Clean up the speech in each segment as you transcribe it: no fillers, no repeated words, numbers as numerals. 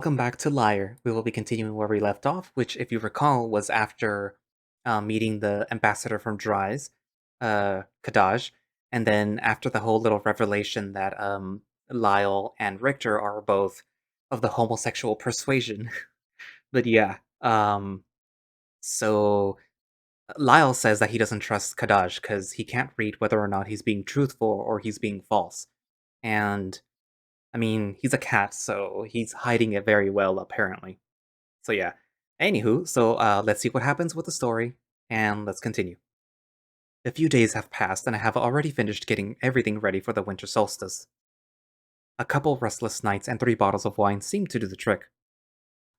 Welcome back to Lyre. We will be continuing where we left off, which, if you recall, was after meeting the ambassador from Dries, Kadaj, and then after the whole little revelation that Lyall and Richter are both of the homosexual persuasion. But yeah, so Lyall says that he doesn't trust Kadaj because he can't read whether or not he's being truthful or he's being false. And I mean, he's a cat, so he's hiding it very well, apparently. So yeah. Anywho, let's see what happens with the story, and let's continue. A few days have passed, and I have already finished getting everything ready for the winter solstice. A couple restless nights and 3 bottles of wine seemed to do the trick.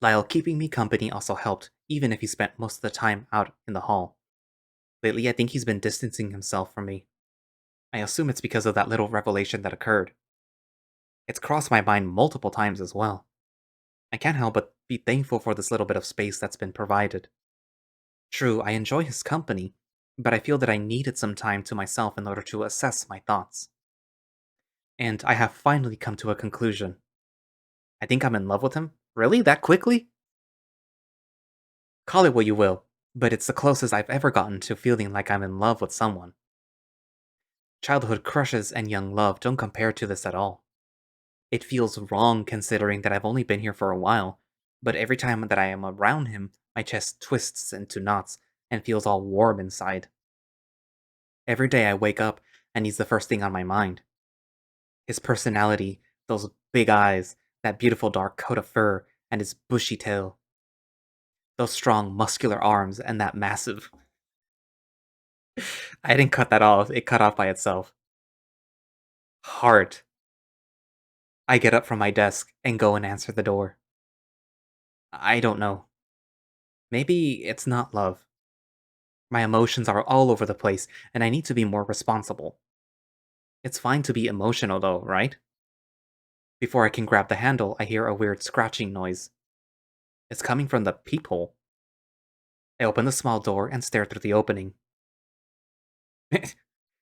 Lyle keeping me company also helped, even if he spent most of the time out in the hall. Lately, I think he's been distancing himself from me. I assume it's because of that little revelation that occurred. It's crossed my mind multiple times as well. I can't help but be thankful for this little bit of space that's been provided. True, I enjoy his company, but I feel that I needed some time to myself in order to assess my thoughts. And I have finally come to a conclusion. I think I'm in love with him. Really? That quickly? Call it what you will, but it's the closest I've ever gotten to feeling like I'm in love with someone. Childhood crushes and young love don't compare to this at all. It feels wrong considering that I've only been here for a while, but every time that I am around him, my chest twists into knots and feels all warm inside. Every day I wake up and he's the first thing on my mind. His personality, those big eyes, that beautiful dark coat of fur, and his bushy tail. Those strong, muscular arms, and that massive. I didn't cut that off, it cut off by itself. Heart. I get up from my desk and go and answer the door. I don't know. Maybe it's not love. My emotions are all over the place, and I need to be more responsible. It's fine to be emotional, though, right? Before I can grab the handle, I hear a weird scratching noise. It's coming from the peephole. I open the small door and stare through the opening.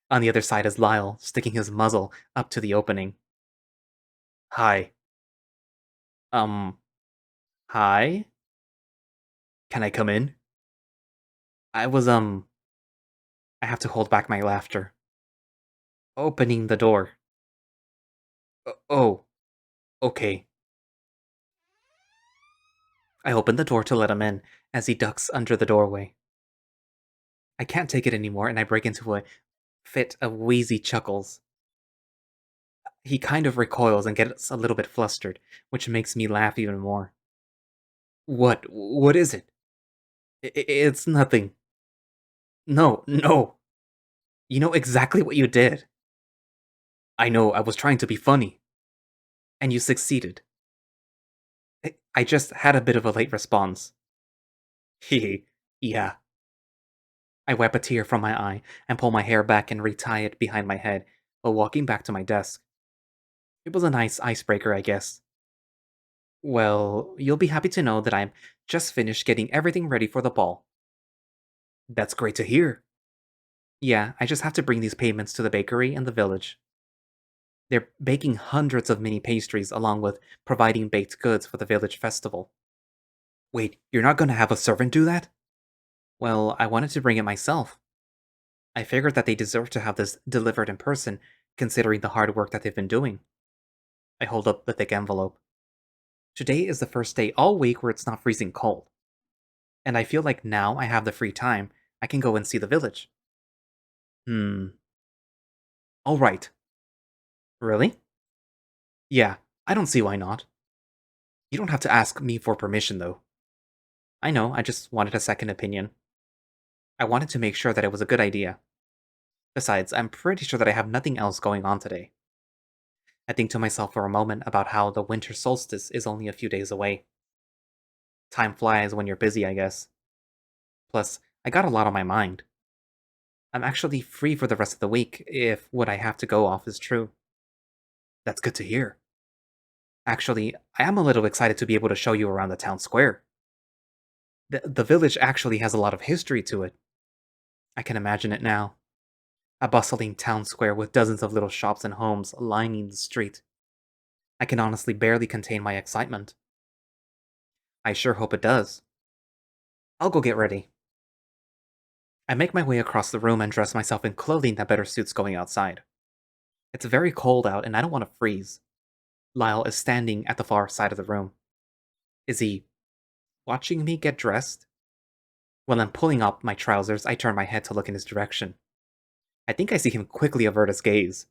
On the other side is Lyle, sticking his muzzle up to the opening. Hi. Um, hi? Can I come in? I was, I have to hold back my laughter. Opening the door. Oh, okay. I open the door to let him in, as he ducks under the doorway. I can't take it anymore, and I break into a fit of wheezy chuckles. He kind of recoils and gets a little bit flustered, which makes me laugh even more. What? What is it? It's nothing. No, no. You know exactly what you did. I know, I was trying to be funny. And you succeeded. I just had a bit of a late response. Hehe, yeah. I wipe a tear from my eye and pull my hair back and retie it behind my head while walking back to my desk. It was a nice icebreaker, I guess. Well, you'll be happy to know that I'm just finished getting everything ready for the ball. That's great to hear. Yeah, I just have to bring these payments to the bakery in the village. They're baking hundreds of mini pastries along with providing baked goods for the village festival. Wait, you're not gonna have a servant do that? Well, I wanted to bring it myself. I figured that they deserve to have this delivered in person, considering the hard work that they've been doing. I hold up the thick envelope. Today is the first day all week where it's not freezing cold. And I feel like now I have the free time, I can go and see the village. Hmm. Alright. Really? Yeah, I don't see why not. You don't have to ask me for permission, though. I know, I just wanted a second opinion. I wanted to make sure that it was a good idea. Besides, I'm pretty sure that I have nothing else going on today. I think to myself for a moment about how the winter solstice is only a few days away. Time flies when you're busy, I guess. Plus, I got a lot on my mind. I'm actually free for the rest of the week, if what I have to go off is true. That's good to hear. Actually, I am a little excited to be able to show you around the town square. The village actually has a lot of history to it. I can imagine it now. A bustling town square with dozens of little shops and homes lining the street. I can honestly barely contain my excitement. I sure hope it does. I'll go get ready. I make my way across the room and dress myself in clothing that better suits going outside. It's very cold out and I don't want to freeze. Lyall is standing at the far side of the room. Is he watching me get dressed? When I'm pulling up my trousers, I turn my head to look in his direction. I think I see him quickly avert his gaze.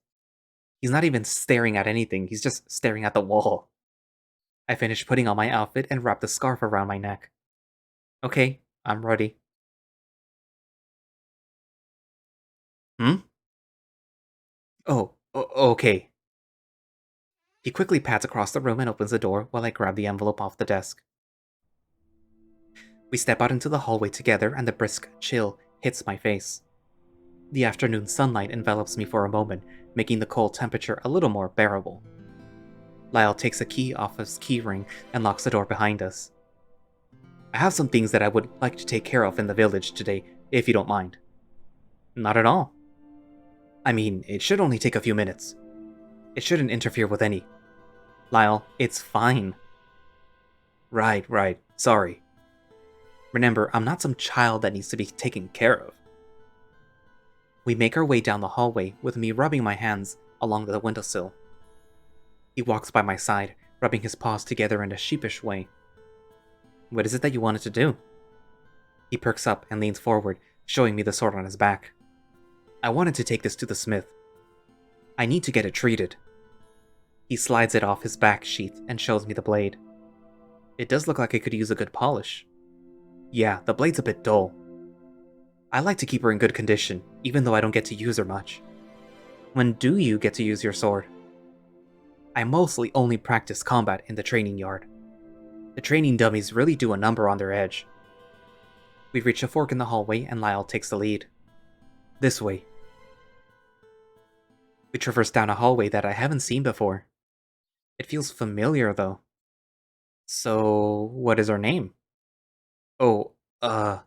He's not even staring at anything, he's just staring at the wall. I finish putting on my outfit and wrap the scarf around my neck. Okay, I'm ready. Hmm? Okay. He quickly pats across the room and opens the door while I grab the envelope off the desk. We step out into the hallway together and the brisk chill hits my face. The afternoon sunlight envelops me for a moment, making the cold temperature a little more bearable. Lyall takes a key off his keyring and locks the door behind us. I have some things that I would like to take care of in the village today, if you don't mind. Not at all. I mean, it should only take a few minutes. It shouldn't interfere with any. Lyall, it's fine. Right. Sorry. Remember, I'm not some child that needs to be taken care of. We make our way down the hallway, with me rubbing my hands along the windowsill. He walks by my side, rubbing his paws together in a sheepish way. What is it that you wanted to do? He perks up and leans forward, showing me the sword on his back. I wanted to take this to the smith. I need to get it treated. He slides it off his back sheath and shows me the blade. It does look like it could use a good polish. Yeah, the blade's a bit dull. I like to keep her in good condition, even though I don't get to use her much. When do you get to use your sword? I mostly only practice combat in the training yard. The training dummies really do a number on their edge. We reach a fork in the hallway and Lyall takes the lead. This way. We traverse down a hallway that I haven't seen before. It feels familiar, though. So, what is her name? Oh, I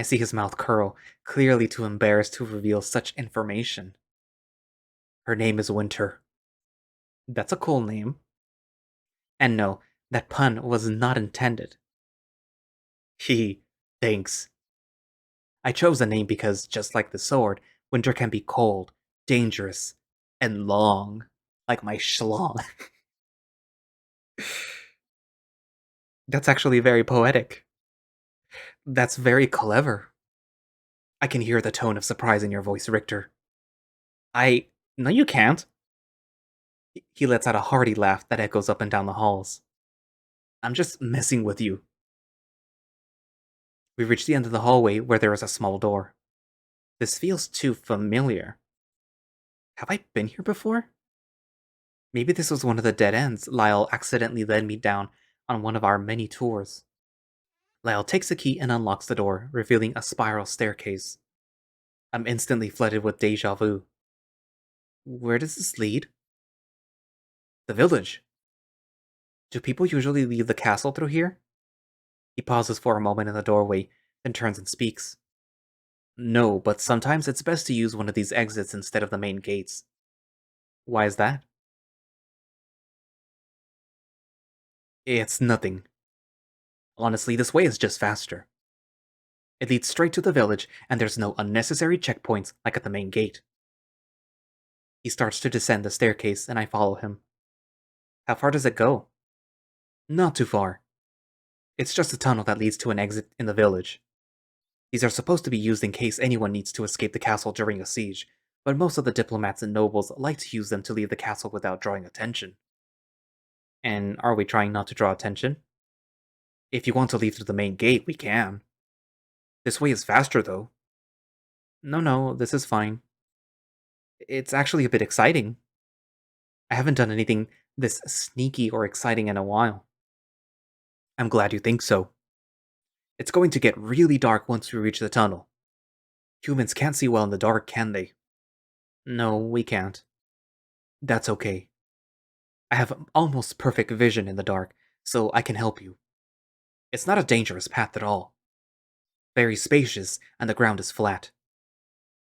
see his mouth curl, clearly too embarrassed to reveal such information. Her name is Winter. That's a cool name. And no, that pun was not intended. He, thanks. I chose the name because, just like the sword, Winter can be cold, dangerous, and long, like my schlong. That's actually very poetic. That's very clever. I can hear the tone of surprise in your voice, Richter. No, you can't. He lets out a hearty laugh that echoes up and down the halls. I'm just messing with you. We reach the end of the hallway where there is a small door. This feels too familiar. Have I been here before? Maybe this was one of the dead ends Lyall accidentally led me down on one of our many tours. Lyall takes the key and unlocks the door, revealing a spiral staircase. I'm instantly flooded with deja vu. Where does this lead? The village. Do people usually leave the castle through here? He pauses for a moment in the doorway, then turns and speaks. No, but sometimes it's best to use one of these exits instead of the main gates. Why is that? It's nothing. Honestly, this way is just faster. It leads straight to the village, and there's no unnecessary checkpoints like at the main gate. He starts to descend the staircase, and I follow him. How far does it go? Not too far. It's just a tunnel that leads to an exit in the village. These are supposed to be used in case anyone needs to escape the castle during a siege, but most of the diplomats and nobles like to use them to leave the castle without drawing attention. And are we trying not to draw attention? If you want to leave through the main gate, we can. This way is faster, though. No, this is fine. It's actually a bit exciting. I haven't done anything this sneaky or exciting in a while. I'm glad you think so. It's going to get really dark once we reach the tunnel. Humans can't see well in the dark, can they? No, we can't. That's okay. I have almost perfect vision in the dark, so I can help you. It's not a dangerous path at all. Very spacious, and the ground is flat.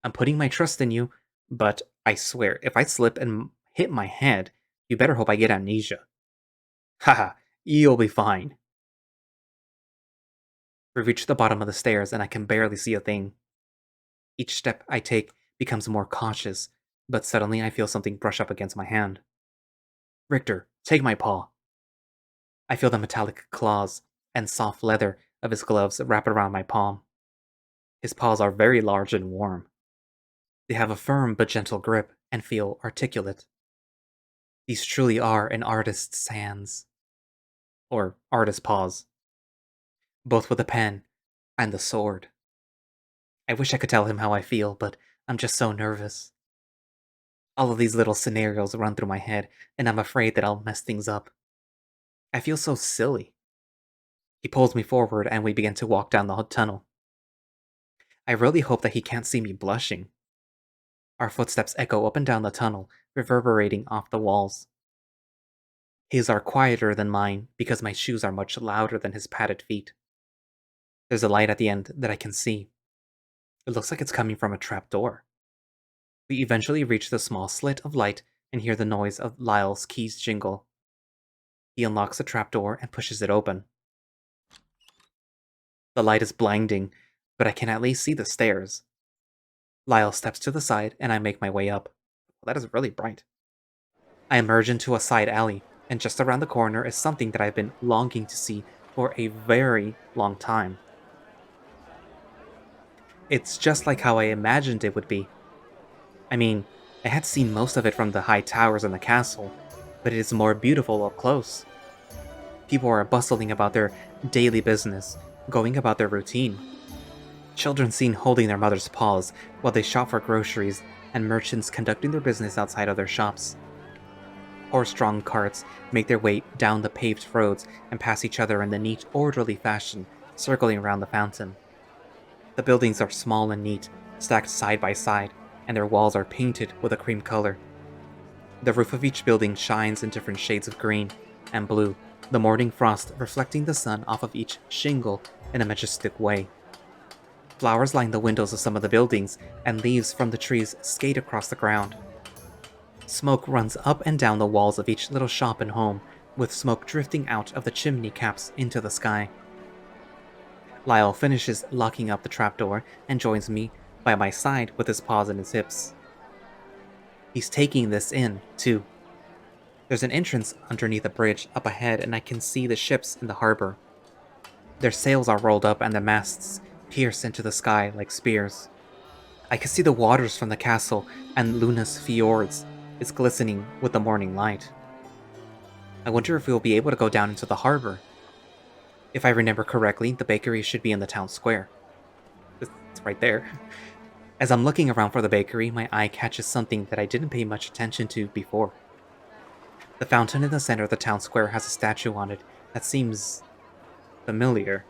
I'm putting my trust in you, but I swear, if I slip and hit my head, you better hope I get amnesia. Haha, you'll be fine. We reach the bottom of the stairs and I can barely see a thing. Each step I take becomes more cautious, but suddenly I feel something brush up against my hand. Richter, take my paw. I feel the metallic claws and soft leather of his gloves wrap around my palm. His paws are very large and warm. They have a firm but gentle grip and feel articulate. These truly are an artist's hands. Or artist's paws. Both with a pen and the sword. I wish I could tell him how I feel, but I'm just so nervous. All of these little scenarios run through my head, and I'm afraid that I'll mess things up. I feel so silly. He pulls me forward and we begin to walk down the tunnel. I really hope that he can't see me blushing. Our footsteps echo up and down the tunnel, reverberating off the walls. His are quieter than mine because my shoes are much louder than his padded feet. There's a light at the end that I can see. It looks like it's coming from a trapdoor. We eventually reach the small slit of light and hear the noise of Lyall's keys jingle. He unlocks the trapdoor and pushes it open. The light is blinding, but I can at least see the stairs. Lyall steps to the side and I make my way up. Well, that is really bright. I emerge into a side alley, and just around the corner is something that I've been longing to see for a very long time. It's just like how I imagined it would be. I mean, I had seen most of it from the high towers in the castle, but it is more beautiful up close. People are bustling about their daily business, going about their routine. Children seen holding their mother's paws while they shop for groceries, and merchants conducting their business outside of their shops. Horse-drawn carts make their way down the paved roads and pass each other in the neat, orderly fashion, circling around the fountain. The buildings are small and neat, stacked side by side, and their walls are painted with a cream color. The roof of each building shines in different shades of green and blue, the morning frost reflecting the sun off of each shingle in a majestic way. Flowers line the windows of some of the buildings, and leaves from the trees skate across the ground. Smoke runs up and down the walls of each little shop and home, with smoke drifting out of the chimney caps into the sky. Lyall finishes locking up the trapdoor and joins me by my side with his paws in his hips. He's taking this in, too. There's an entrance underneath a bridge up ahead, and I can see the ships in the harbor. Their sails are rolled up and the masts pierce into the sky like spears. I can see the waters from the castle, and Luna's fjords is glistening with the morning light. I wonder if we'll be able to go down into the harbor. If I remember correctly, the bakery should be in the town square. It's right there. As I'm looking around for the bakery, my eye catches something that I didn't pay much attention to before. The fountain in the center of the town square has a statue on it that seems familiar.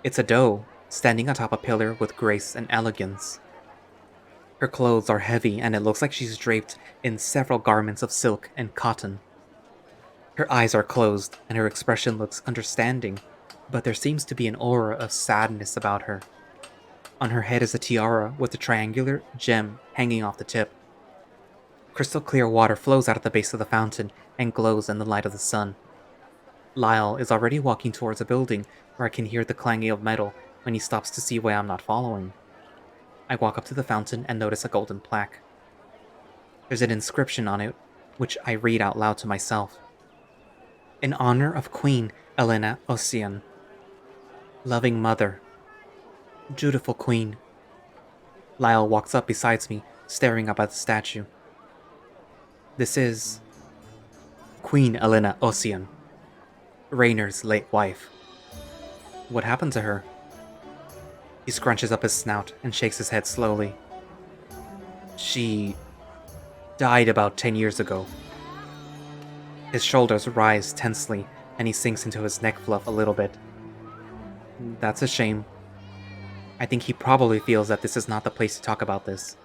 It's a doe, standing atop a pillar with grace and elegance. Her clothes are heavy, and it looks like she's draped in several garments of silk and cotton. Her eyes are closed, and her expression looks understanding, but there seems to be an aura of sadness about her. On her head is a tiara with a triangular gem hanging off the tip. Crystal clear water flows out of the base of the fountain and glows in the light of the sun. Lyall is already walking towards a building where I can hear the clanging of metal when he stops to see why I'm not following. I walk up to the fountain and notice a golden plaque. There's an inscription on it, which I read out loud to myself. In honor of Queen Elena Ossian. Loving Mother. Dutiful Queen. Lyall walks up beside me, staring up at the statue. This is Queen Elena Ossian, Rainer's late wife. What happened to her? He scrunches up his snout and shakes his head slowly. She died about 10 years ago. His shoulders rise tensely, and he sinks into his neck fluff a little bit. That's a shame. I think he probably feels that this is not the place to talk about this.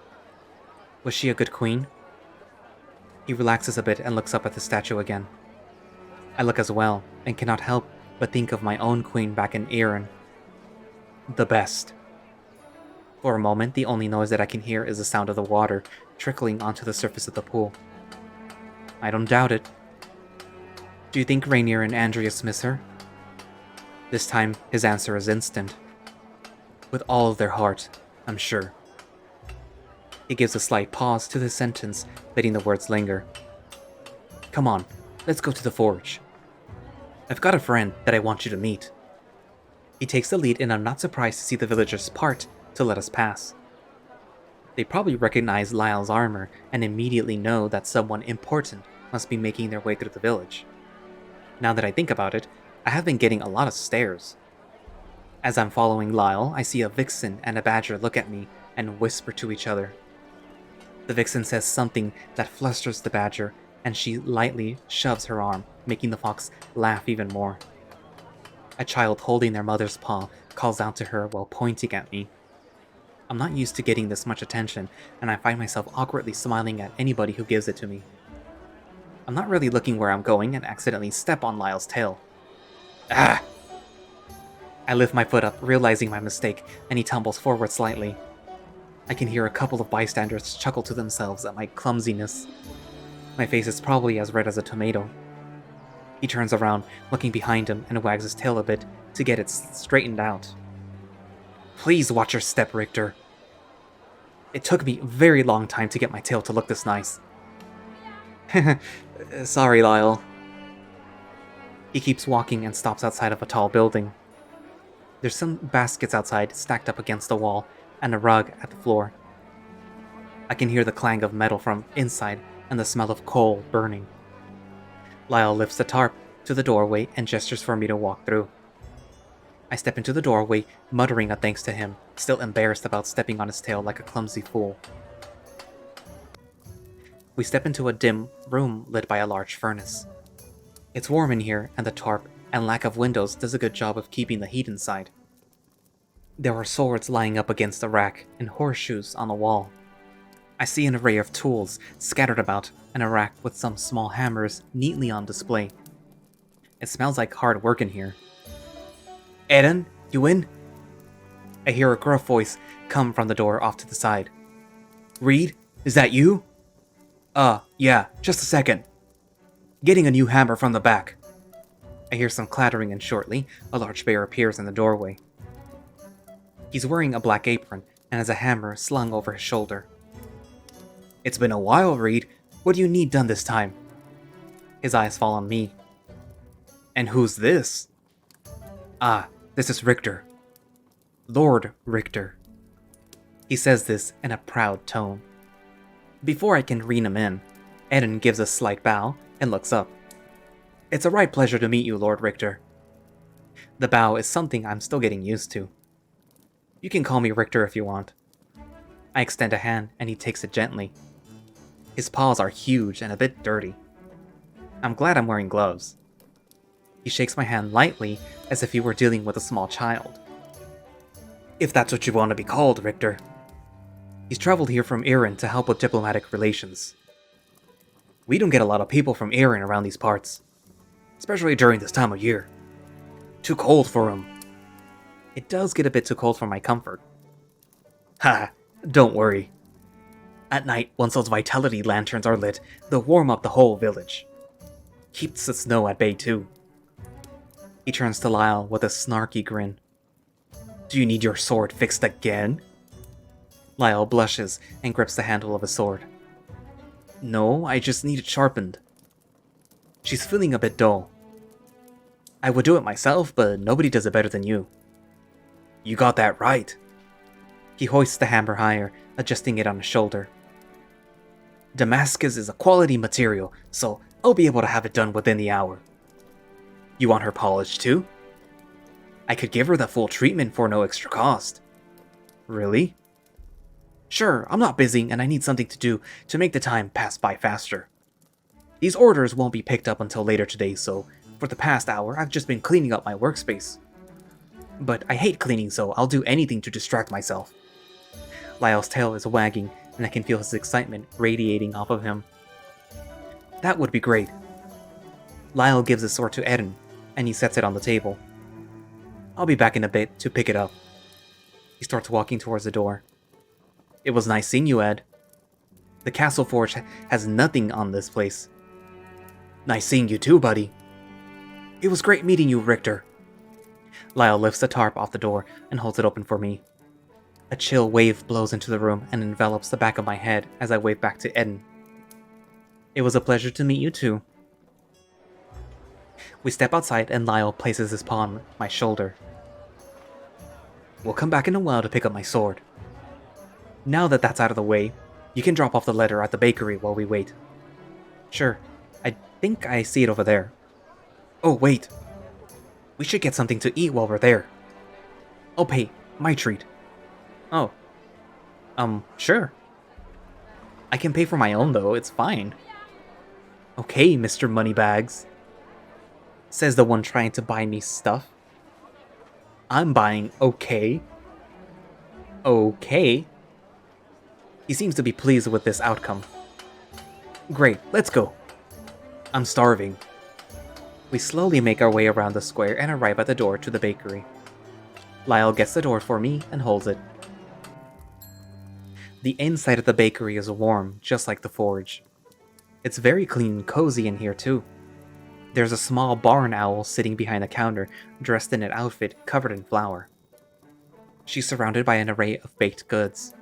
Was she a good queen? He relaxes a bit and looks up at the statue again. I look as well, and cannot help but think of my own queen back in errand. The best. For a moment, the only noise that I can hear is the sound of the water trickling onto the surface of the pool. I don't doubt it. Do you think Rainier and Andreas miss her? This time, his answer is instant. With all of their heart, I'm sure. He gives a slight pause to the sentence, letting the words linger. Come on, let's go to the forge. I've got a friend that I want you to meet. He takes the lead, and I'm not surprised to see the villagers part to let us pass. They probably recognize Lyall's armor and immediately know that someone important must be making their way through the village. Now that I think about it, I have been getting a lot of stares. As I'm following Lyall, I see a vixen and a badger look at me and whisper to each other. The vixen says something that flusters the badger, and she lightly shoves her arm, making the fox laugh even more. A child holding their mother's paw calls out to her while pointing at me. I'm not used to getting this much attention, and I find myself awkwardly smiling at anybody who gives it to me. I'm not really looking where I'm going and accidentally step on Lyall's tail. Ah! I lift my foot up, realizing my mistake, and he tumbles forward slightly. I can hear a couple of bystanders chuckle to themselves at my clumsiness. My face is probably as red as a tomato. He turns around, looking behind him, and wags his tail a bit to get it straightened out. Please watch your step, Richter. It took me a very long time to get my tail to look this nice. Sorry, Lyall. He keeps walking and stops outside of a tall building. There's some baskets outside stacked up against the wall, and a rug at the floor. I can hear the clang of metal from inside and the smell of coal burning. Lyall lifts the tarp to the doorway and gestures for me to walk through. I step into the doorway, muttering a thanks to him, still embarrassed about stepping on his tail like a clumsy fool. We step into a dim room lit by a large furnace. It's warm in here, and the tarp and lack of windows does a good job of keeping the heat inside. There are swords lying up against the rack and horseshoes on the wall. I see an array of tools scattered about and a rack with some small hammers neatly on display. It smells like hard work in here. Eden, you in? I hear a gruff voice come from the door off to the side. Reed, is that you? Yeah, just a second. Getting a new hammer from the back. I hear some clattering, and shortly, a large bear appears in the doorway. He's wearing a black apron and has a hammer slung over his shoulder. It's been a while, Reed. What do you need done this time? His eyes fall on me. And who's this? This is Richter. Lord Richter. He says this in a proud tone. Before I can rein him in, Eden gives a slight bow and looks up. It's a right pleasure to meet you, Lord Richter. The bow is something I'm still getting used to. You can call me Richter if you want. I extend a hand and he takes it gently. His paws are huge and a bit dirty. I'm glad I'm wearing gloves. He shakes my hand lightly as if he were dealing with a small child. If that's what you want to be called, Richter. He's traveled here from Errand to help with diplomatic relations. We don't get a lot of people from Errand around these parts, especially during this time of year. Too cold for him. It does get a bit too cold for my comfort. Ha, don't worry. At night, once those vitality lanterns are lit, they'll warm up the whole village. Keeps the snow at bay too. He turns to Lyall with a snarky grin. Do you need your sword fixed again? Lyall blushes and grips the handle of his sword. No, I just need it sharpened. She's feeling a bit dull. I would do it myself, but nobody does it better than you. You got that right. He hoists the hammer higher, adjusting it on his shoulder. Damascus is a quality material, so I'll be able to have it done within the hour. You want her polished too? I could give her the full treatment for no extra cost. Really? Sure, I'm not busy and I need something to do to make the time pass by faster. These orders won't be picked up until later today, so for the past hour I've just been cleaning up my workspace. But I hate cleaning, so I'll do anything to distract myself. Lyall's tail is wagging, and I can feel his excitement radiating off of him. That would be great. Lyall gives his sword to Eden, and he sets it on the table. I'll be back in a bit to pick it up. He starts walking towards the door. It was nice seeing you, Ed. The Castle Forge has nothing on this place. Nice seeing you too, buddy. It was great meeting you, Richter. Lyall lifts the tarp off the door and holds it open for me. A chill wave blows into the room and envelops the back of my head as I wave back to Eden. It was a pleasure to meet you too. We step outside and Lyall places his paw on my shoulder. We'll come back in a while to pick up my sword. Now that that's out of the way, you can drop off the letter at the bakery while we wait. Sure, I think I see it over there. Oh, wait. We should get something to eat while we're there. I'll pay. My treat. Oh. Sure. I can pay for my own, though. It's fine. Okay, Mr. Moneybags. Says the one trying to buy me stuff. I'm buying okay. Okay. He seems to be pleased with this outcome. Great, let's go. I'm starving. We slowly make our way around the square and arrive at the door to the bakery. Lyall gets the door for me and holds it. The inside of the bakery is warm, just like the forge. It's very clean and cozy in here too. There's a small barn owl sitting behind the counter, dressed in an outfit covered in flour. She's surrounded by an array of baked goods.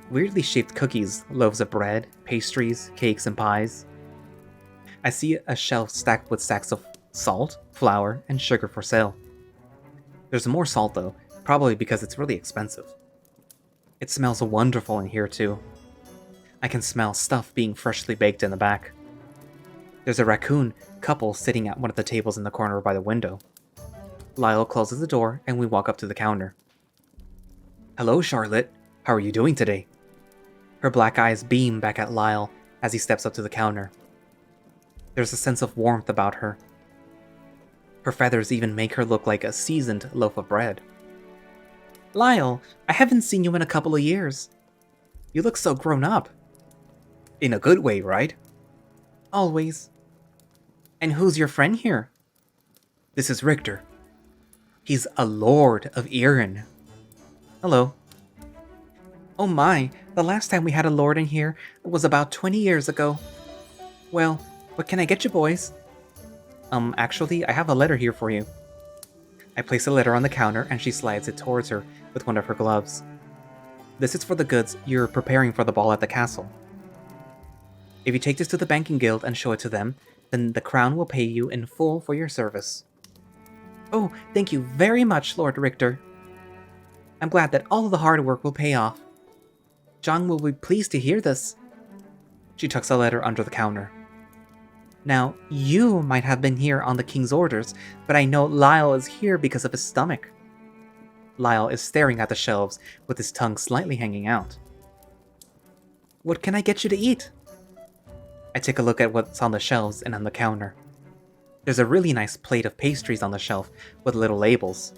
Weirdly shaped cookies, loaves of bread, pastries, cakes, and pies. I see a shelf stacked with sacks of salt, flour, and sugar for sale. There's more salt though, probably because it's really expensive. It smells wonderful in here too. I can smell stuff being freshly baked in the back. There's a raccoon couple sitting at one of the tables in the corner by the window. Lyall closes the door and we walk up to the counter. Hello, Charlotte. How are you doing today? Her black eyes beam back at Lyall as he steps up to the counter. There's a sense of warmth about her. Her feathers even make her look like a seasoned loaf of bread. Lyall, I haven't seen you in a couple of years. You look so grown up. In a good way, right? Always. And who's your friend here? This is Richter. He's a lord of errand. Hello. Oh my, the last time we had a lord in here was about 20 years ago. Well, what can I get you boys? Actually, I have a letter here for you. I place the letter on the counter and she slides it towards her with one of her gloves. This is for the goods you're preparing for the ball at the castle. If you take this to the banking guild and show it to them, then the crown will pay you in full for your service. Oh, thank you very much, Lord Richter. I'm glad that all of the hard work will pay off. John will be pleased to hear this. She tucks the letter under the counter. Now, you might have been here on the king's orders, but I know Lyall is here because of his stomach. Lyall is staring at the shelves with his tongue slightly hanging out. What can I get you to eat? I take a look at what's on the shelves and on the counter. There's a really nice plate of pastries on the shelf with little labels.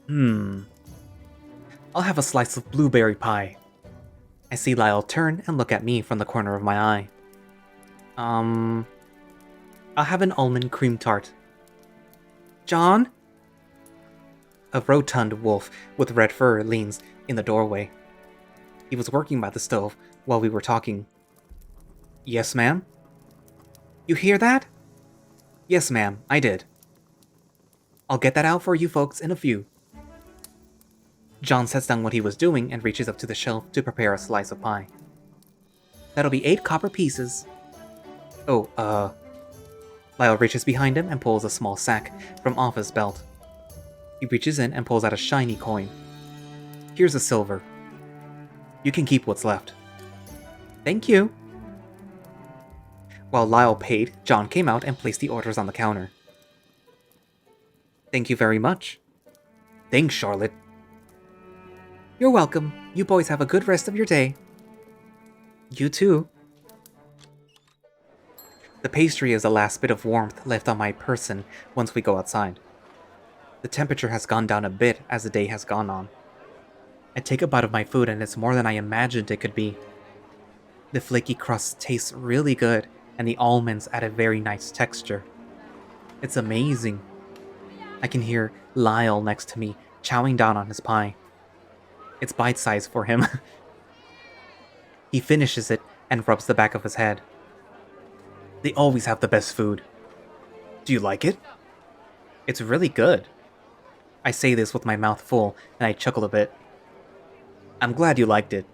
I'll have a slice of blueberry pie. I see Lyall turn and look at me from the corner of my eye. I'll have an almond cream tart. John? A rotund wolf with red fur leans in the doorway. He was working by the stove while we were talking. Yes, ma'am? You hear that? Yes, ma'am, I did. I'll get that out for you folks in a few. John sets down what he was doing and reaches up to the shelf to prepare a slice of pie. That'll be 8 copper pieces. Oh, Lyall reaches behind him and pulls a small sack from off his belt. He reaches in and pulls out a shiny coin. Here's a silver. You can keep what's left. Thank you. While Lyall paid, John came out and placed the orders on the counter. Thank you very much. Thanks, Charlotte. You're welcome. You boys have a good rest of your day. You too. The pastry is the last bit of warmth left on my person once we go outside. The temperature has gone down a bit as the day has gone on. I take a bite of my food and it's more than I imagined it could be. The flaky crust tastes really good and the almonds add a very nice texture. It's amazing. I can hear Lyall next to me chowing down on his pie. It's bite-sized for him. He finishes it and rubs the back of his head. They always have the best food. Do you like it? It's really good. I say this with my mouth full, and I chuckle a bit. I'm glad you liked it.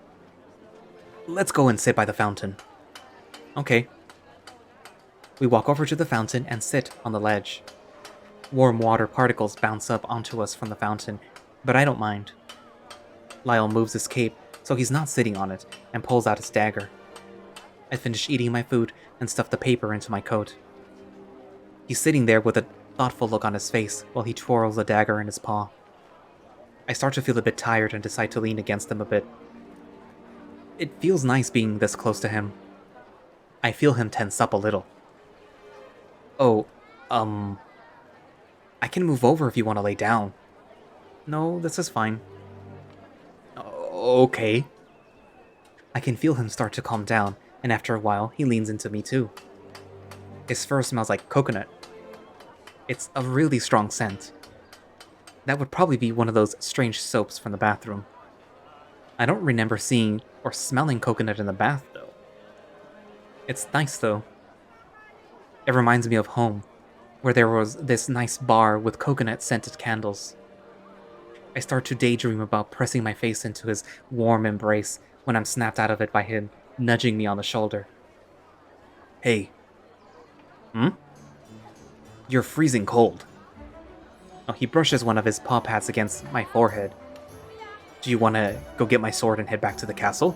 Let's go and sit by the fountain. Okay. We walk over to the fountain and sit on the ledge. Warm water particles bounce up onto us from the fountain, but I don't mind. Lyall moves his cape so he's not sitting on it and pulls out his dagger. I finish eating my food and stuff the paper into my coat. He's sitting there with a thoughtful look on his face while he twirls a dagger in his paw. I start to feel a bit tired and decide to lean against him a bit. It feels nice being this close to him. I feel him tense up a little. Oh, I can move over if you want to lay down. No, this is fine. Okay. I can feel him start to calm down, and after a while, he leans into me too. His fur smells like coconut. It's a really strong scent. That would probably be one of those strange soaps from the bathroom. I don't remember seeing or smelling coconut in the bath, though. It's nice, though. It reminds me of home, where there was this nice bar with coconut-scented candles. I start to daydream about pressing my face into his warm embrace when I'm snapped out of it by him nudging me on the shoulder. Hey. Hmm? You're freezing cold. Oh, he brushes one of his paw pads against my forehead. Do you want to go get my sword and head back to the castle?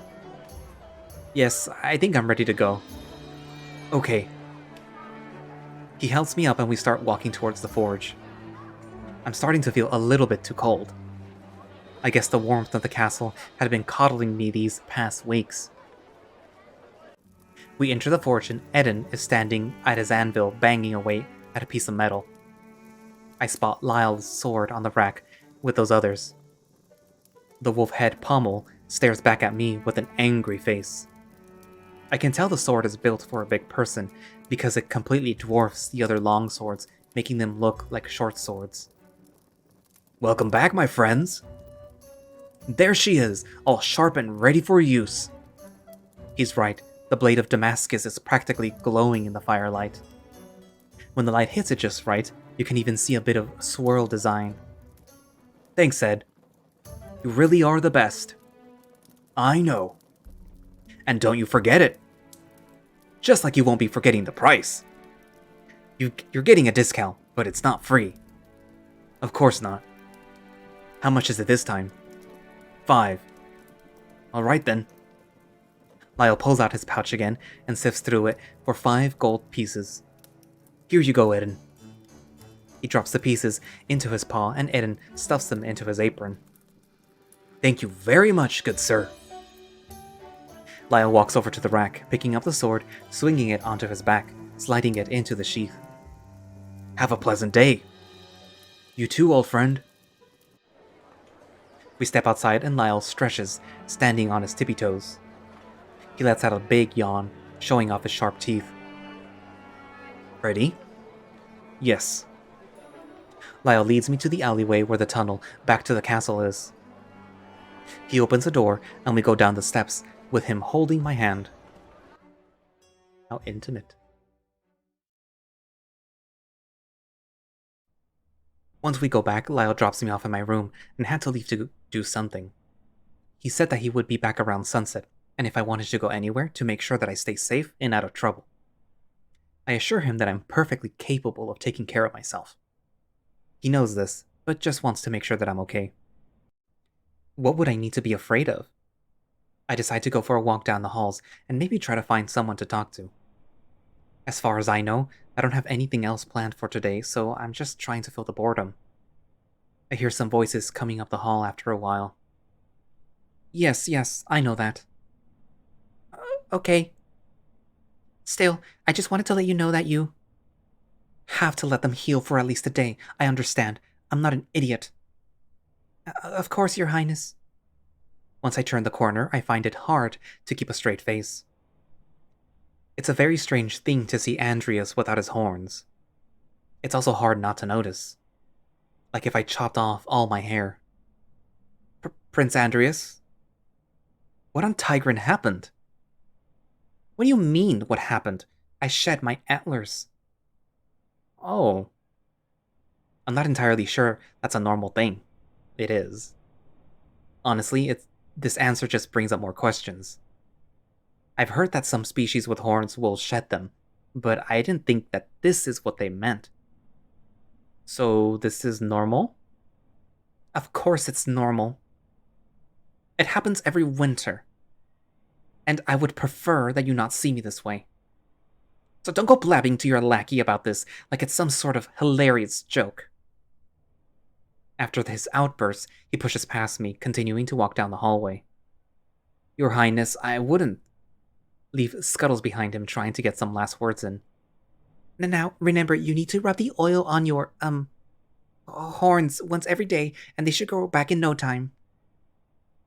Yes, I think I'm ready to go. Okay. He helps me up and we start walking towards the forge. I'm starting to feel a little bit too cold. I guess the warmth of the castle had been coddling me these past weeks. We enter the forge and Eden is standing at his anvil banging away at a piece of metal. I spot Lyall's sword on the rack with those others. The wolf head pommel stares back at me with an angry face. I can tell the sword is built for a big person because it completely dwarfs the other long swords, making them look like short swords. Welcome back, my friends! There she is, all sharp and ready for use. He's right, the blade of Damascus is practically glowing in the firelight. When the light hits it just right, you can even see a bit of swirl design. Thanks, Ed. You really are the best. I know. And don't you forget it. Just like you won't be forgetting the price. You're getting a discount, but it's not free. Of course not. How much is it this time? 5. Alright then. Lyall pulls out his pouch again and sifts through it for 5 gold pieces. Here you go, Eden. He drops the pieces into his paw and Eden stuffs them into his apron. Thank you very much, good sir. Lyall walks over to the rack, picking up the sword, swinging it onto his back, sliding it into the sheath. Have a pleasant day. You too, old friend. We step outside and Lyall stretches, standing on his tippy toes. He lets out a big yawn, showing off his sharp teeth. Ready? Yes. Lyall leads me to the alleyway where the tunnel back to the castle is. He opens a door and we go down the steps, with him holding my hand. How intimate. Once we go back, Lyall drops me off in my room and had to leave to do something. He said that he would be back around sunset, and if I wanted to go anywhere, to make sure that I stay safe and out of trouble. I assure him that I'm perfectly capable of taking care of myself. He knows this, but just wants to make sure that I'm okay. What would I need to be afraid of? I decide to go for a walk down the halls and maybe try to find someone to talk to. As far as I know, I don't have anything else planned for today, so I'm just trying to fill the boredom. I hear some voices coming up the hall after a while. Yes, I know that. Okay. Still, I just wanted to let you know that you have to let them heal for at least a day. I understand. I'm not an idiot. Of course, Your Highness. Once I turn the corner, I find it hard to keep a straight face. It's a very strange thing to see Andreas without his horns. It's also hard not to notice. Like if I chopped off all my hair. Prince Andreas? What on Tigran happened? What do you mean, what happened? I shed my antlers. Oh. I'm not entirely sure that's a normal thing. It is. Honestly, this answer just brings up more questions. I've heard that some species with horns will shed them, but I didn't think that this is what they meant. So this is normal? Of course it's normal. It happens every winter. And I would prefer that you not see me this way. So don't go blabbing to your lackey about this like it's some sort of hilarious joke. After his outburst, he pushes past me, continuing to walk down the hallway. Your Highness, I wouldn't. Leave scuttles behind him, trying to get some last words in. Now, remember, you need to rub the oil on your, horns once every day, and they should grow back in no time.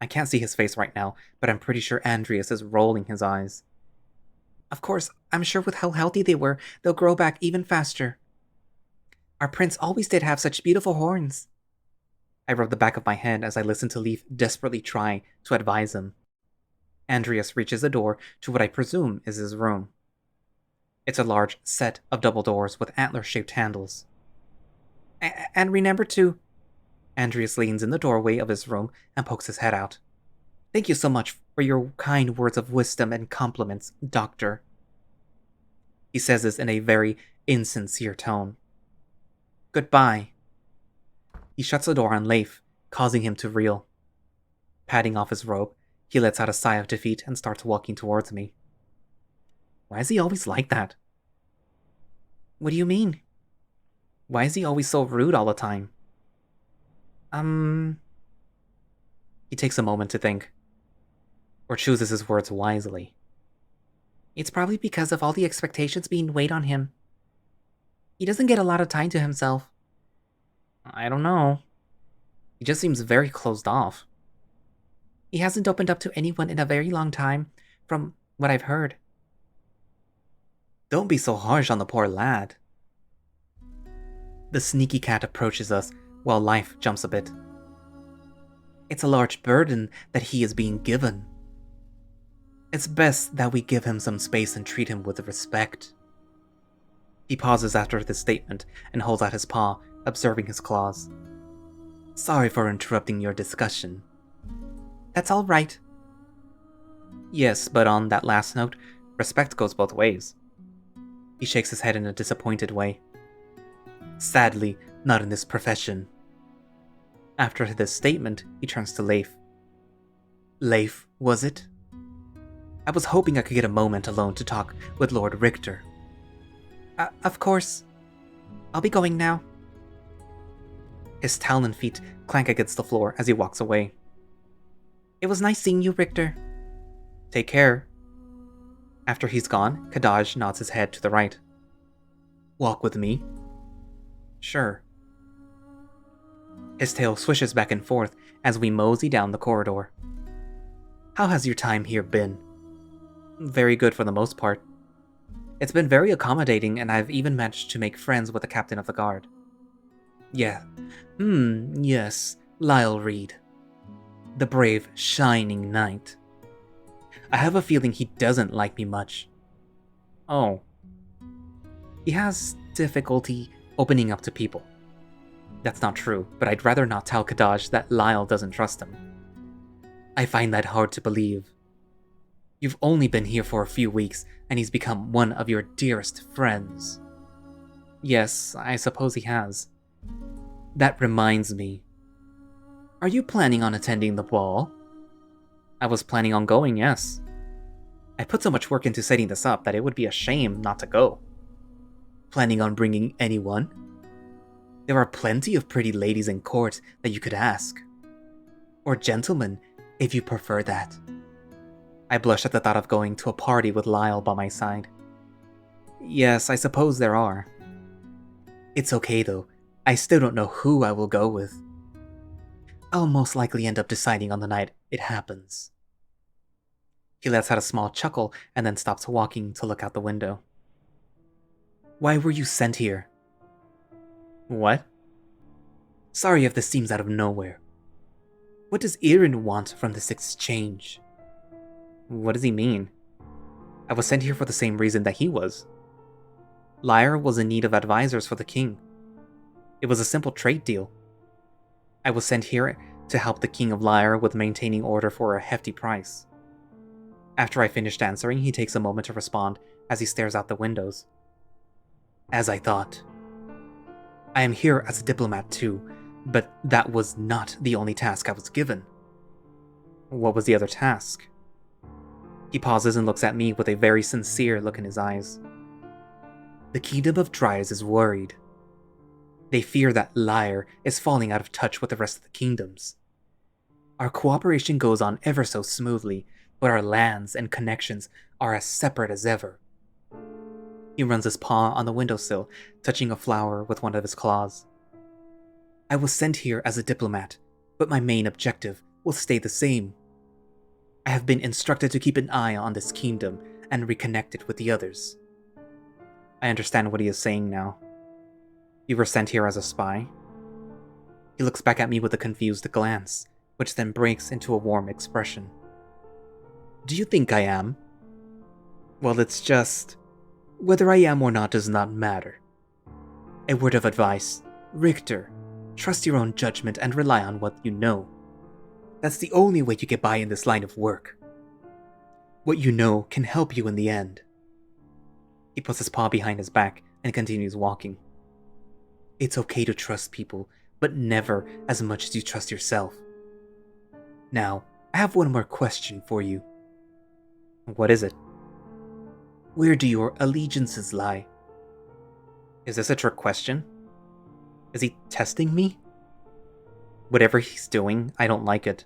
I can't see his face right now, but I'm pretty sure Andreas is rolling his eyes. Of course, I'm sure with how healthy they were, they'll grow back even faster. Our prince always did have such beautiful horns. I rub the back of my head as I listen to Leaf desperately try to advise him. Andreas reaches the door to what I presume is his room. It's a large set of double doors with antler-shaped handles. And remember to... Andreas leans in the doorway of his room and pokes his head out. Thank you so much for your kind words of wisdom and compliments, Doctor. He says this in a very insincere tone. Goodbye. He shuts the door on Leif, causing him to reel. Patting off his robe, he lets out a sigh of defeat and starts walking towards me. Why is he always like that? What do you mean? Why is he always so rude all the time? He takes a moment to think. Or chooses his words wisely. It's probably because of all the expectations being weighed on him. He doesn't get a lot of time to himself. I don't know. He just seems very closed off. He hasn't opened up to anyone in a very long time, from what I've heard. Don't be so harsh on the poor lad. The sneaky cat approaches us, while Life jumps a bit. It's a large burden that he is being given. It's best that we give him some space and treat him with respect. He pauses after this statement and holds out his paw, observing his claws. Sorry for interrupting your discussion. That's all right. Yes, but on that last note, respect goes both ways. He shakes his head in a disappointed way. Sadly, not in this profession. After this statement, he turns to Leif. Leif, was it? I was hoping I could get a moment alone to talk with Lord Richter. Of course. I'll be going now. His talon feet clank against the floor as he walks away. It was nice seeing you, Richter. Take care. After he's gone, Kadaj nods his head to the right. Walk with me? Sure. His tail swishes back and forth as we mosey down the corridor. How has your time here been? Very good for the most part. It's been very accommodating, and I've even managed to make friends with the captain of the guard. Yeah. Yes, Lyall Reed. The brave, shining knight. I have a feeling he doesn't like me much. Oh. He has difficulty opening up to people. That's not true, but I'd rather not tell Kadaj that Lyall doesn't trust him. I find that hard to believe. You've only been here for a few weeks, and he's become one of your dearest friends. Yes, I suppose he has. That reminds me. Are you planning on attending the ball? I was planning on going, yes. I put so much work into setting this up that it would be a shame not to go. Planning on bringing anyone? There are plenty of pretty ladies in court that you could ask. Or gentlemen, if you prefer that. I blush at the thought of going to a party with Lyall by my side. Yes, I suppose there are. It's okay though, I still don't know who I will go with. I'll most likely end up deciding on the night it happens. He lets out a small chuckle and then stops walking to look out the window. Why were you sent here? What? Sorry if this seems out of nowhere. What does errand want from this exchange? What does he mean? I was sent here for the same reason that he was. Lyre was in need of advisors for the king. It was a simple trade deal. I was sent here to help the King of Lyre with maintaining order for a hefty price. After I finished answering, he takes a moment to respond as he stares out the windows. As I thought. I am here as a diplomat too, but that was not the only task I was given. What was the other task? He pauses and looks at me with a very sincere look in his eyes. The Kingdom of Dryas is worried. They fear that Lyre is falling out of touch with the rest of the kingdoms. Our cooperation goes on ever so smoothly, but our lands and connections are as separate as ever. He runs his paw on the windowsill, touching a flower with one of his claws. I was sent here as a diplomat, but my main objective will stay the same. I have been instructed to keep an eye on this kingdom and reconnect it with the others. I understand what he is saying now. You were sent here as a spy? He looks back at me with a confused glance, which then breaks into a warm expression. Do you think I am? Well, it's just... whether I am or not does not matter. A word of advice. Richter, trust your own judgment and rely on what you know. That's the only way you get by in this line of work. What you know can help you in the end. He puts his paw behind his back and continues walking. It's okay to trust people, but never as much as you trust yourself. Now, I have one more question for you. What is it? Where do your allegiances lie? Is this a trick question? Is he testing me? Whatever he's doing, I don't like it.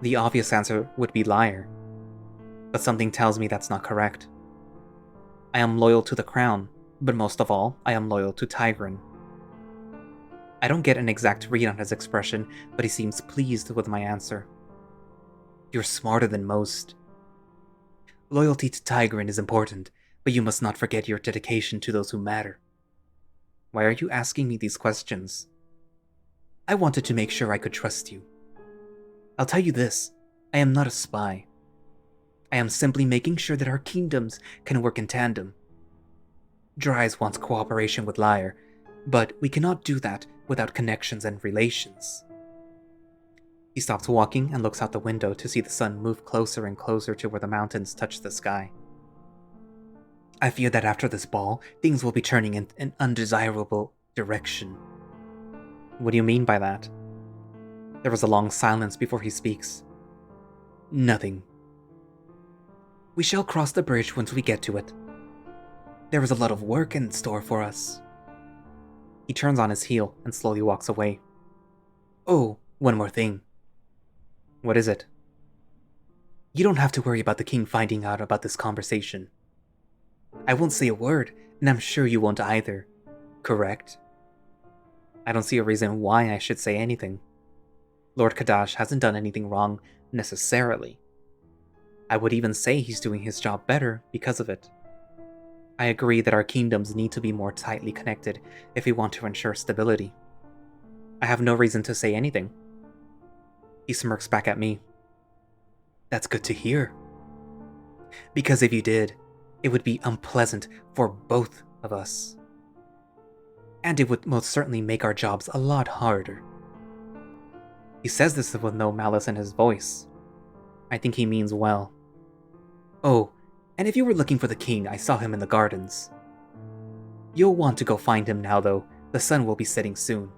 The obvious answer would be Lyre. But something tells me that's not correct. I am loyal to the crown, but most of all, I am loyal to Tigran. I don't get an exact read on his expression, but he seems pleased with my answer. You're smarter than most. Loyalty to Tigran is important, but you must not forget your dedication to those who matter. Why are you asking me these questions? I wanted to make sure I could trust you. I'll tell you this, I am not a spy. I am simply making sure that our kingdoms can work in tandem. Dryas wants cooperation with Lyre, but we cannot do that without connections and relations. He stops walking and looks out the window to see the sun move closer and closer to where the mountains touch the sky. I fear that after this ball, things will be turning in an undesirable direction. What do you mean by that? There was a long silence before he speaks. Nothing. We shall cross the bridge once we get to it. There is a lot of work in store for us. He turns on his heel and slowly walks away. Oh, one more thing. What is it? You don't have to worry about the king finding out about this conversation. I won't say a word, and I'm sure you won't either. Correct? I don't see a reason why I should say anything. Lord Kadaj hasn't done anything wrong, necessarily. I would even say he's doing his job better because of it. I agree that our kingdoms need to be more tightly connected if we want to ensure stability. I have no reason to say anything. He smirks back at me. That's good to hear. Because if you did, it would be unpleasant for both of us. And it would most certainly make our jobs a lot harder. He says this with no malice in his voice. I think he means well. Oh, and if you were looking for the king, I saw him in the gardens. You'll want to go find him now, though. The sun will be setting soon.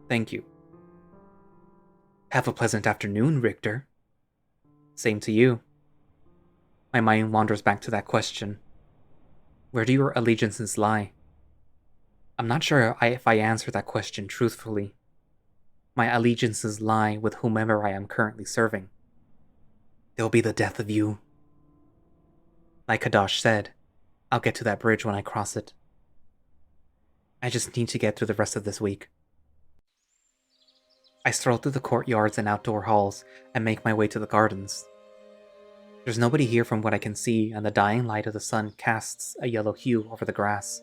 Thank you. Have a pleasant afternoon, Richter. Same to you. My mind wanders back to that question. Where do your allegiances lie? I'm not sure if I answer that question truthfully. My allegiances lie with whomever I am currently serving. They'll be the death of you. Like Kadaj said, I'll get to that bridge when I cross it. I just need to get through the rest of this week. I stroll through the courtyards and outdoor halls and make my way to the gardens. There's nobody here from what I can see, and the dying light of the sun casts a yellow hue over the grass.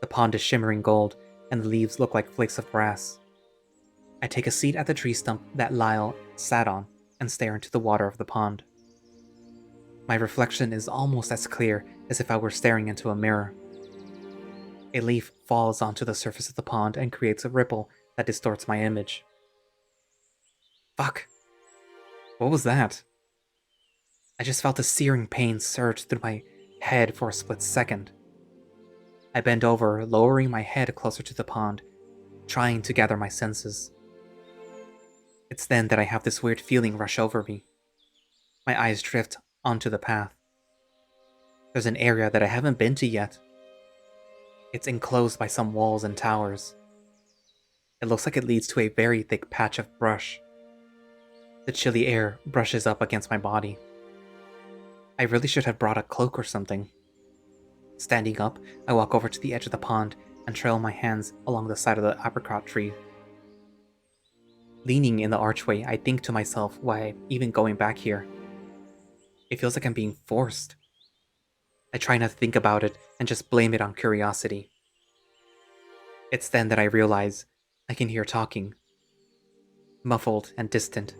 The pond is shimmering gold, and the leaves look like flakes of grass. I take a seat at the tree stump that Lyall sat on and stare into the water of the pond. My reflection is almost as clear as if I were staring into a mirror. A leaf falls onto the surface of the pond and creates a ripple that distorts my image. Fuck. What was that? I just felt a searing pain surge through my head for a split second. I bend over, lowering my head closer to the pond, trying to gather my senses. It's then that I have this weird feeling rush over me. My eyes drift onto the path. There's an area that I haven't been to yet. It's enclosed by some walls and towers. It looks like it leads to a very thick patch of brush. The chilly air brushes up against my body. I really should have brought a cloak or something. Standing up, I walk over to the edge of the pond and trail my hands along the side of the apricot tree. Leaning in the archway, I think to myself, why I'm even going back here. It feels like I'm being forced. I try not to think about it and just blame it on curiosity. It's then that I realize I can hear talking. Muffled and distant,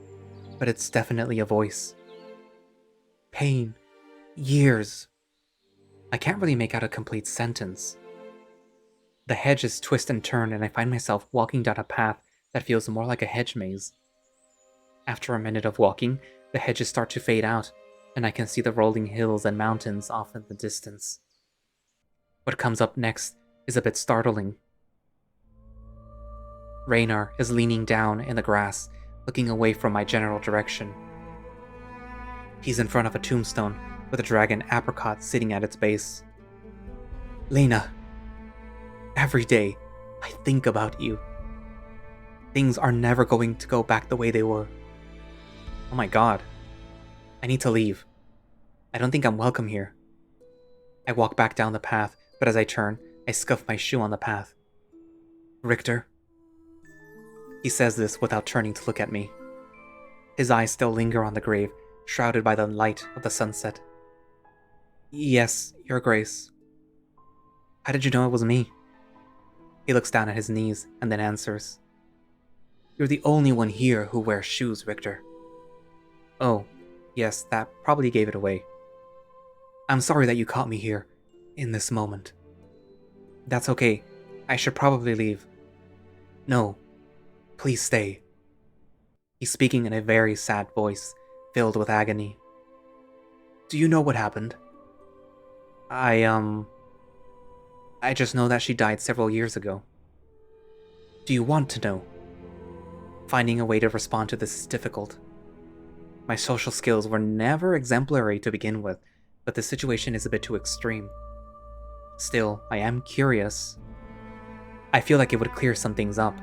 but it's definitely a voice. Pain. Years. I can't really make out a complete sentence. The hedges twist and turn, and I find myself walking down a path that feels more like a hedge maze. After a minute of walking, the hedges start to fade out, and I can see the rolling hills and mountains off in the distance. What comes up next is a bit startling. Raynar is leaning down in the grass, looking away from my general direction. He's in front of a tombstone with a dragon apricot sitting at its base. Lena, every day I think about you. Things are never going to go back the way they were. Oh my god. I need to leave. I don't think I'm welcome here. I walk back down the path, but as I turn, I scuff my shoe on the path. Richter. He says this without turning to look at me. His eyes still linger on the grave, shrouded by the light of the sunset. Yes, Your Grace. How did you know it was me? He looks down at his knees and then answers. You're the only one here who wears shoes, Richter. Oh, yes, that probably gave it away. I'm sorry that you caught me here, in this moment. That's okay. I should probably leave. No, please stay. He's speaking in a very sad voice, filled with agony. Do you know what happened? I just know that she died several years ago. Do you want to know? Finding a way to respond to this is difficult. My social skills were never exemplary to begin with, but the situation is a bit too extreme. Still, I am curious. I feel like it would clear some things up.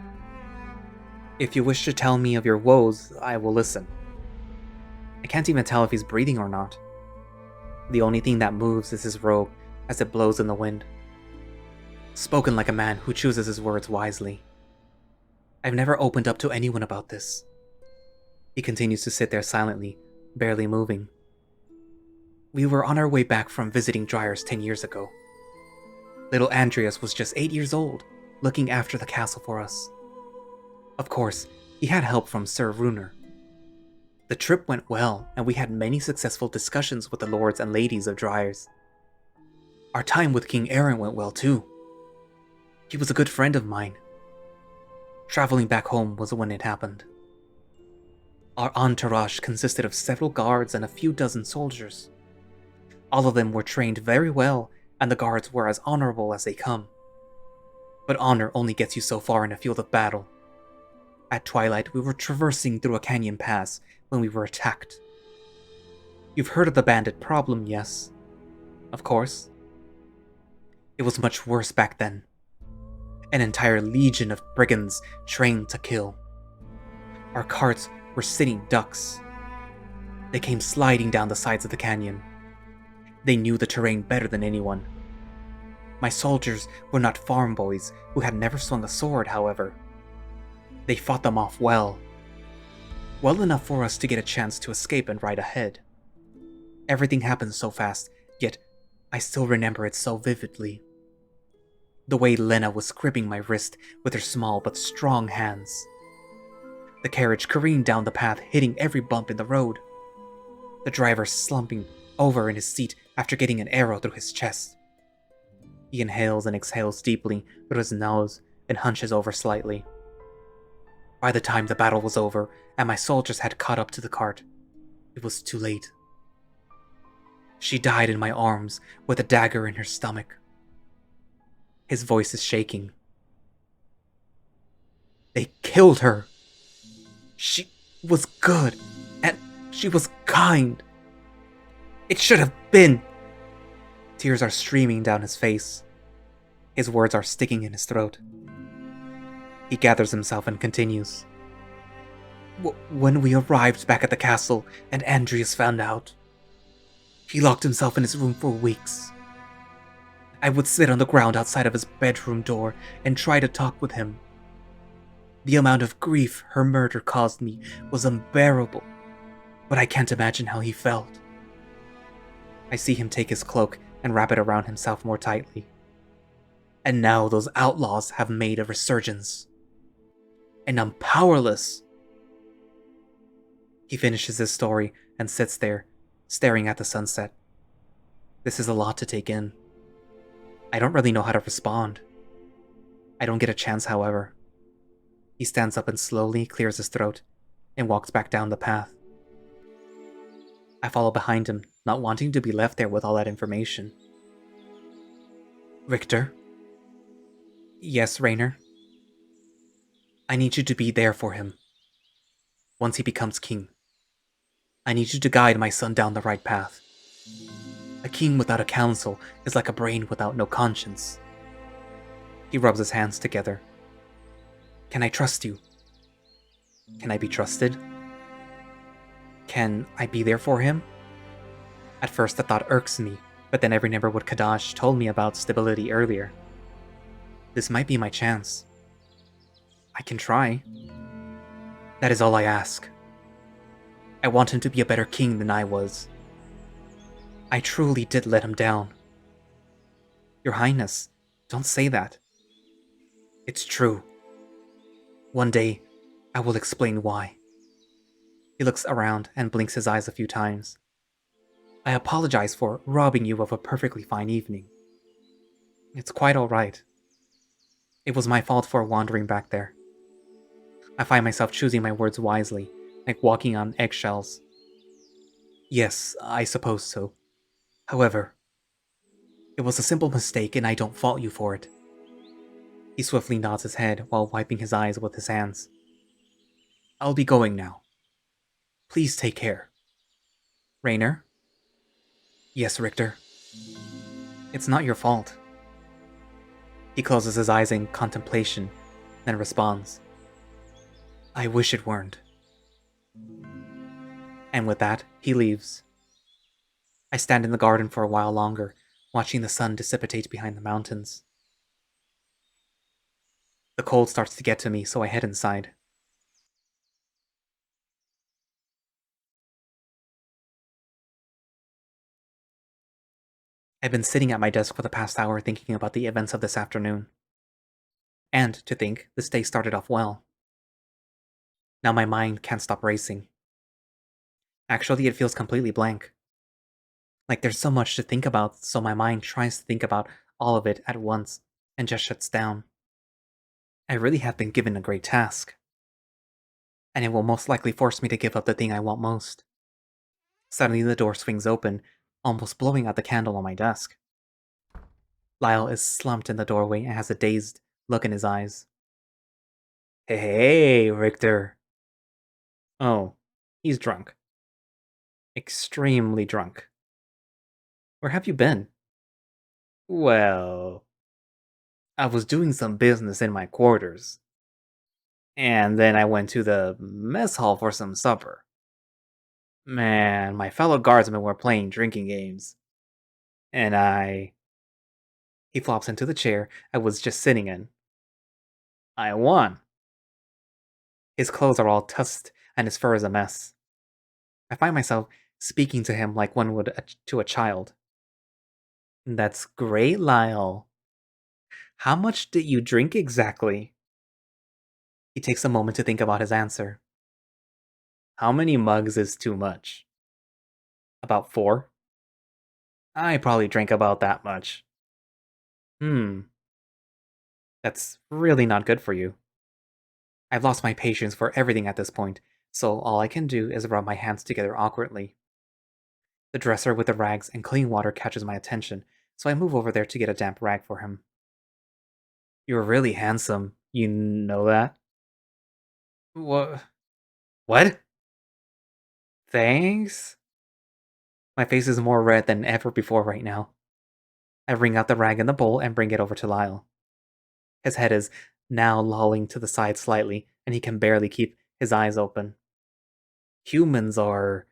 If you wish to tell me of your woes, I will listen. I can't even tell if he's breathing or not. The only thing that moves is his robe as it blows in the wind. Spoken like a man who chooses his words wisely. I've never opened up to anyone about this. He continues to sit there silently, barely moving. We were on our way back from visiting Dryers 10 years ago. Little Andreas was just 8 years old, looking after the castle for us. Of course, he had help from Sir Runar. The trip went well, and we had many successful discussions with the lords and ladies of Dryers. Our time with King Errand went well too. He was a good friend of mine. Traveling back home was when it happened. Our entourage consisted of several guards and a few dozen soldiers. All of them were trained very well, and the guards were as honorable as they come. But honor only gets you so far in a field of battle. At twilight, we were traversing through a canyon pass when we were attacked. You've heard of the bandit problem, yes? Of course. It was much worse back then. An entire legion of brigands trained to kill. Our carts were sitting ducks. They came sliding down the sides of the canyon. They knew the terrain better than anyone. My soldiers were not farm boys who had never swung a sword, however. They fought them off well. Well enough for us to get a chance to escape and ride ahead. Everything happened so fast, yet I still remember it so vividly. The way Lena was gripping my wrist with her small but strong hands. The carriage careened down the path, hitting every bump in the road. The driver slumping over in his seat after getting an arrow through his chest. He inhales and exhales deeply through his nose and hunches over slightly. By the time the battle was over and my soldiers had caught up to the cart, it was too late. She died in my arms with a dagger in her stomach. His voice is shaking. They killed her. She was good, and she was kind. It should have been. Tears are streaming down his face. His words are sticking in his throat. He gathers himself and continues. When we arrived back at the castle and Andreas found out, he locked himself in his room for weeks. I would sit on the ground outside of his bedroom door and try to talk with him. The amount of grief her murder caused me was unbearable, but I can't imagine how he felt. I see him take his cloak and wrap it around himself more tightly. And now those outlaws have made a resurgence. And I'm powerless. He finishes his story and sits there, staring at the sunset. This is a lot to take in. I don't really know how to respond. I don't get a chance, however. He stands up and slowly clears his throat and walks back down the path. I follow behind him, not wanting to be left there with all that information. Richter? Yes, Raynor? I need you to be there for him. Once he becomes king. I need you to guide my son down the right path. A king without a council is like a brain without no conscience. He rubs his hands together. Can I trust you? Can I be trusted? Can I be there for him? At first the thought irks me, but then I remember what Kadaj told me about stability earlier. This might be my chance. I can try. That is all I ask. I want him to be a better king than I was. I truly did let him down. Your Highness, don't say that. It's true. One day, I will explain why. He looks around and blinks his eyes a few times. I apologize for robbing you of a perfectly fine evening. It's quite alright. It was my fault for wandering back there. I find myself choosing my words wisely, like walking on eggshells. Yes, I suppose so. However, it was a simple mistake and I don't fault you for it. He swiftly nods his head while wiping his eyes with his hands. I'll be going now. Please take care. Raynor? Yes, Richter. It's not your fault. He closes his eyes in contemplation, then responds. I wish it weren't. And with that, he leaves. I stand in the garden for a while longer, watching the sun dissipate behind the mountains. The cold starts to get to me, so I head inside. I've been sitting at my desk for the past hour thinking about the events of this afternoon. And, to think, this day started off well. Now my mind can't stop racing. Actually, it feels completely blank. Like there's so much to think about, so my mind tries to think about all of it at once and just shuts down. I really have been given a great task. And it will most likely force me to give up the thing I want most. Suddenly the door swings open, almost blowing out the candle on my desk. Lyall is slumped in the doorway and has a dazed look in his eyes. Hey, Richter. Oh, he's drunk. Extremely drunk. Where have you been? Well, I was doing some business in my quarters. And then I went to the mess hall for some supper. Man, my fellow guardsmen were playing drinking games. And He flops into the chair I was just sitting in. I won. His clothes are all tussed and his fur is a mess. I find myself speaking to him like one would to a child. That's great, Lyall. How much did you drink exactly? He takes a moment to think about his answer. How many mugs is too much? About 4. I probably drank about that much. Hmm, that's really not good for you. I've lost my patience for everything at this point, so all I can do is rub my hands together awkwardly. The dresser with the rags and clean water catches my attention, so I move over there to get a damp rag for him. You're really handsome. You know that? What? What? Thanks? My face is more red than ever before right now. I wring out the rag in the bowl and bring it over to Lyall. His head is now lolling to the side slightly, and he can barely keep his eyes open. Humans are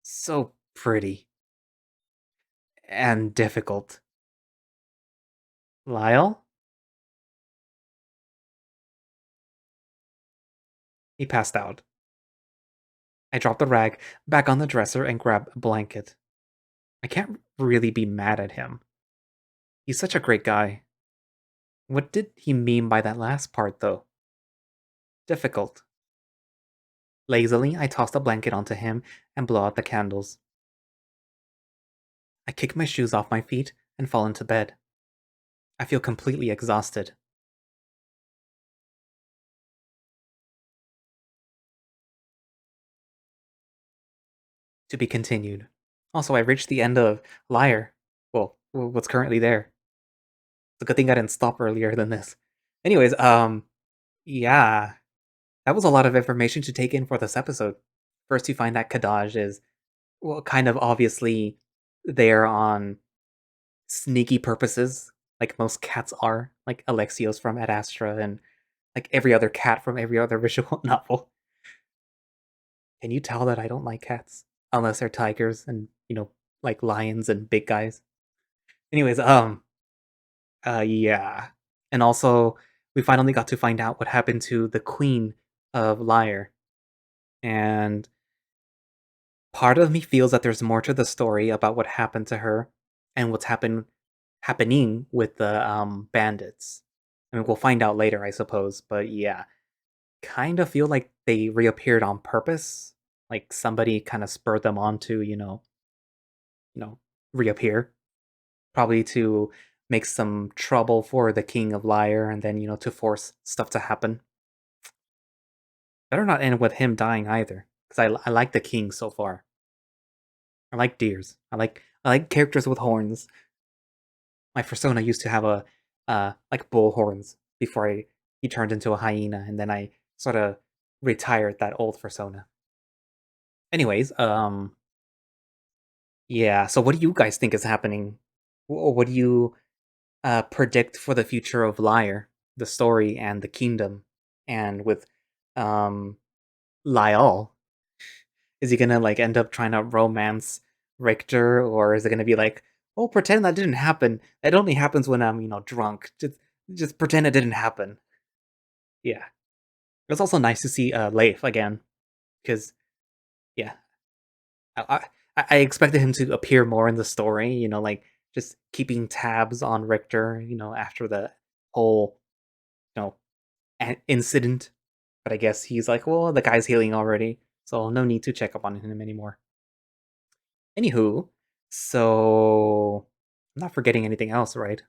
so pretty and difficult. Lyall? He passed out. I drop the rag back on the dresser and grab a blanket. I can't really be mad at him. He's such a great guy. What did he mean by that last part, though? Difficult. Lazily, I toss the blanket onto him and blow out the candles. I kick my shoes off my feet and fall into bed. I feel completely exhausted. To be continued. Also, I reached the end of Lyre. Well, what's currently there. It's a good thing I didn't stop earlier than this. Anyways, yeah. That was a lot of information to take in for this episode. First, you find that Kadaj is, well, kind of obviously there on sneaky purposes, like most cats are, like Alexios from Ad Astra and like every other cat from every other visual novel. Can you tell that I don't like cats? Unless they're tigers and, like lions and big guys. Anyways, yeah. And also, we finally got to find out what happened to the queen of Lyre. And part of me feels that there's more to the story about what happened to her and what's happening with the bandits. I mean, we'll find out later, I suppose, but yeah, kind of feel like they reappeared on purpose. Like somebody kind of spurred them on to, you know, reappear, probably to make some trouble for the king of Lyre and then, to force stuff to happen. Better not end with him dying either, because I like the king so far. I like deers. I like characters with horns. My persona used to have a like bull horns before he turned into a hyena, and then I sort of retired that old persona. Anyways, yeah. So, what do you guys think is happening? What do you predict for the future of Lyre, the story, and the kingdom, and with um Lyall? Is he gonna like end up trying to romance Richter, or is it gonna be like, oh, pretend that didn't happen? It only happens when I'm drunk. Just pretend it didn't happen. Yeah. It was also nice to see Leif again because yeah, I, I expected him to appear more in the story. Like just keeping tabs on Richter. After the whole you know incident. But I guess he's like, well, the guy's healing already, so no need to check up on him anymore. Anywho, so I'm not forgetting anything else, right?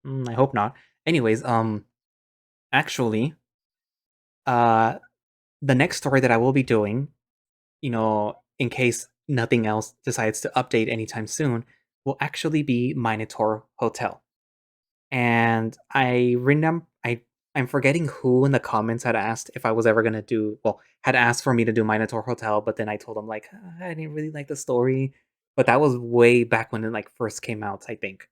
I hope not. Anyways, actually, uh, the next story that I will be doing, in case nothing else decides to update anytime soon, will actually be Minotaur Hotel. And I'm forgetting who in the comments had asked if I was ever gonna had asked for me to do Minotaur Hotel, but then I told them like I didn't really like the story. But that was way back when it like first came out, I think.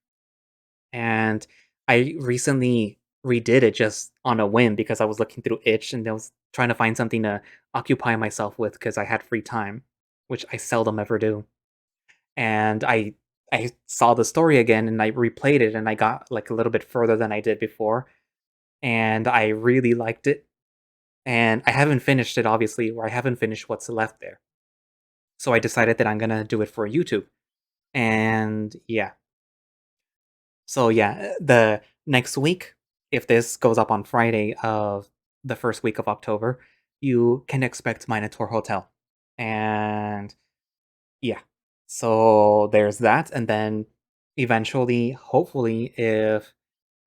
And I recently redid it just on a whim because I was looking through Itch and I was trying to find something to occupy myself with because I had free time, which I seldom ever do. And I saw the story again and I replayed it and I got like a little bit further than I did before, and I really liked it. And I haven't finished it obviously, or I haven't finished what's left there. So I decided that I'm gonna do it for YouTube. And yeah. So yeah, the next week, if this goes up on Friday of the first week of October, you can expect Minotaur Hotel. And yeah. So there's that, and then eventually, hopefully, if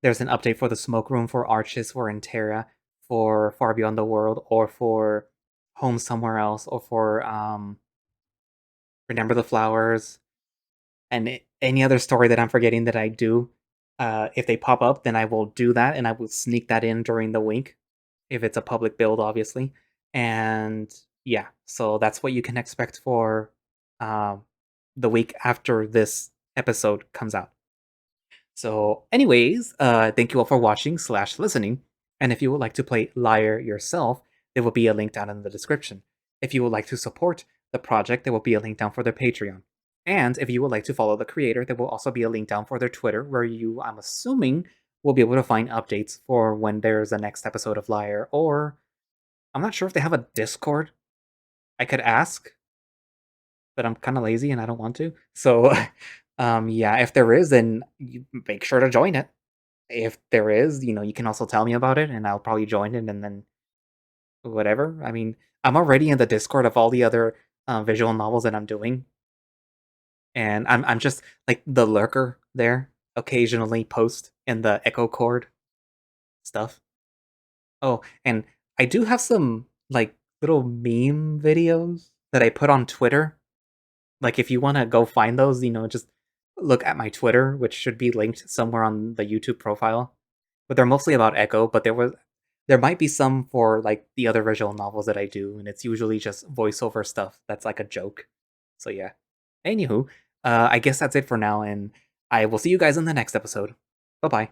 there's an update for the smoke room for Arches or in Terra, for Far Beyond the World, or for Home Somewhere Else, or for Remember the Flowers, and any other story that I'm forgetting that I do, if they pop up, then I will do that, and I will sneak that in during the week, if it's a public build, obviously. And yeah, so that's what you can expect for um, the week after this episode comes out. So, anyways, thank you all for watching slash listening. And if you would like to play Lyre yourself, there will be a link down in the description. If you would like to support the project, there will be a link down for their Patreon. And if you would like to follow the creator, there will also be a link down for their Twitter, where you, I'm assuming, will be able to find updates for when there's a next episode of Lyre. Or I'm not sure if they have a Discord. I could ask, but I'm kind of lazy and I don't want to. So, yeah, if there is, then you make sure to join it. If there is, you can also tell me about it, and I'll probably join it, and then whatever. I mean, I'm already in the Discord of all the other visual novels that I'm doing, and I'm just like the lurker there. Occasionally post in the Echo Chord stuff. Oh, and I do have some like little meme videos that I put on Twitter. Like if you want to go find those, just look at my Twitter, which should be linked somewhere on the YouTube profile. But they're mostly about Echo, but there might be some for like the other visual novels that I do, and it's usually just voiceover stuff that's like a joke. So yeah. Anywho, I guess that's it for now, and I will see you guys in the next episode. Bye bye.